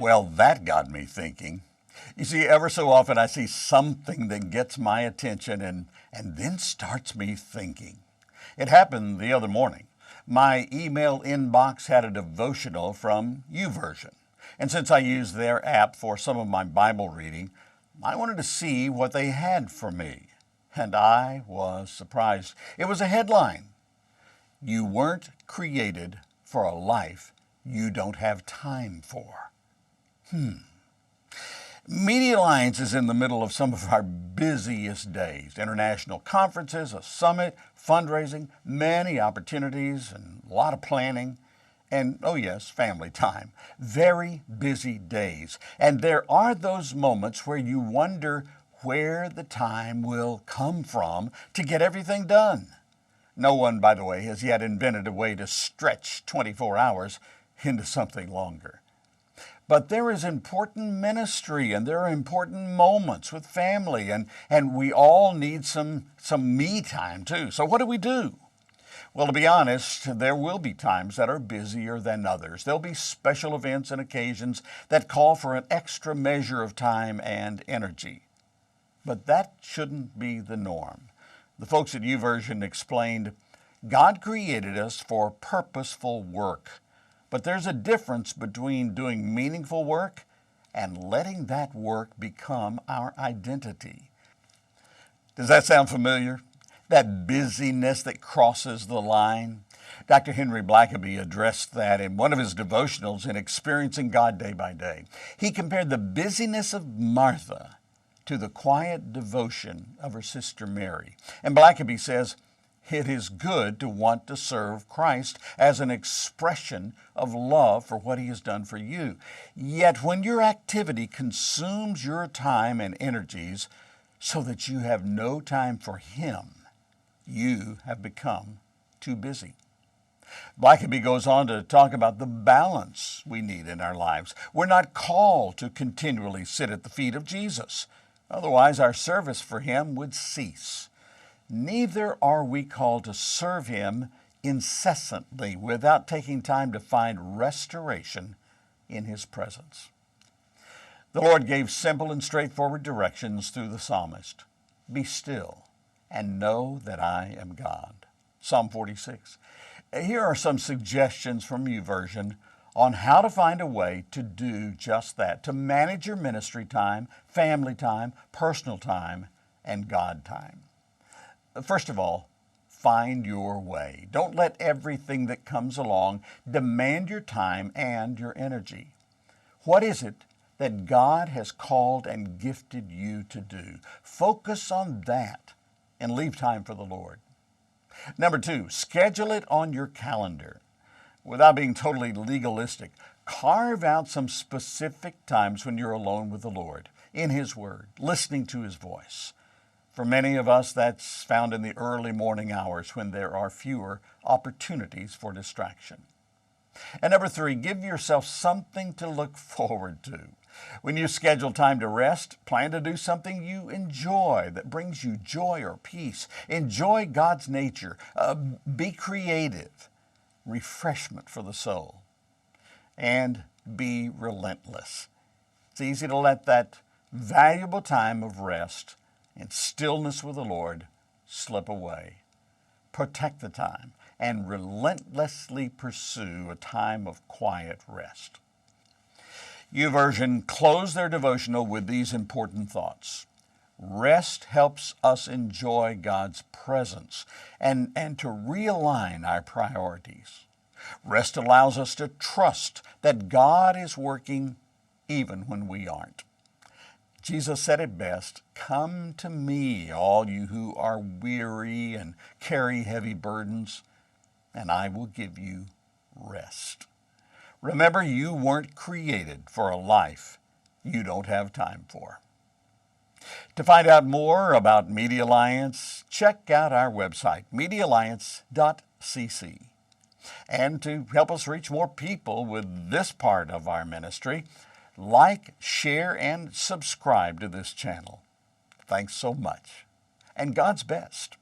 Well, that got me thinking. You see, ever so often I see something that gets my attention and then starts me thinking. It happened the other morning. My email inbox had a devotional from YouVersion. And since I use their app for some of my Bible reading, I wanted to see what they had for me. And I was surprised. It was a headline: "You weren't created for a life you don't have time for." MEDIALLIANCE is in the middle of some of our busiest days. International conferences, a summit, fundraising, many opportunities, and a lot of planning. And, oh yes, family time. Very busy days. And there are those moments where you wonder where the time will come from to get everything done. No one, by the way, has yet invented a way to stretch 24 hours into something longer. But there is important ministry and there are important moments with family, and we all need some me time too. So what do we do? Well, to be honest, there will be times that are busier than others. There'll be special events and occasions that call for an extra measure of time and energy. But that shouldn't be the norm. The folks at YouVersion explained, God created us for purposeful work. But there's a difference between doing meaningful work and letting that work become our identity. Does that sound familiar? That busyness that crosses the line? Dr. Henry Blackaby addressed that in one of his devotionals in Experiencing God Day by Day. He compared the busyness of Martha to the quiet devotion of her sister Mary. And Blackaby says, it is good to want to serve Christ as an expression of love for what He has done for you. Yet when your activity consumes your time and energies so that you have no time for Him, you have become too busy. Blackaby goes on to talk about the balance we need in our lives. We're not called to continually sit at the feet of Jesus. Otherwise, our service for Him would cease. Neither are we called to serve Him incessantly without taking time to find restoration in His presence. The Lord gave simple and straightforward directions through the psalmist. Be still and know that I am God. Psalm 46. Here are some suggestions from YouVersion on how to find a way to do just that, to manage your ministry time, family time, personal time, and God time. First of all, find your way. Don't let everything that comes along demand your time and your energy. What is it that God has called and gifted you to do? Focus on that and leave time for the Lord. Number 2, schedule it on your calendar. Without being totally legalistic, carve out some specific times when you're alone with the Lord, in His Word, listening to His voice. For many of us, that's found in the early morning hours when there are fewer opportunities for distraction. And number 3, give yourself something to look forward to. When you schedule time to rest, plan to do something you enjoy that brings you joy or peace. Enjoy God's nature. Be creative. Refreshment for the soul. And be relentless. It's easy to let that valuable time of rest and stillness with the Lord slip away. Protect the time and relentlessly pursue a time of quiet rest. YouVersion closed their devotional with these important thoughts. Rest helps us enjoy God's presence and to realign our priorities. Rest allows us to trust that God is working even when we aren't. Jesus said it best, "Come to me, all you who are weary and carry heavy burdens, and I will give you rest." Remember, you weren't created for a life you don't have time for. To find out more about MEDIALLIANCE, check out our website, medialliance.cc. And to help us reach more people with this part of our ministry, like, share, and subscribe to this channel. Thanks so much, and God's best.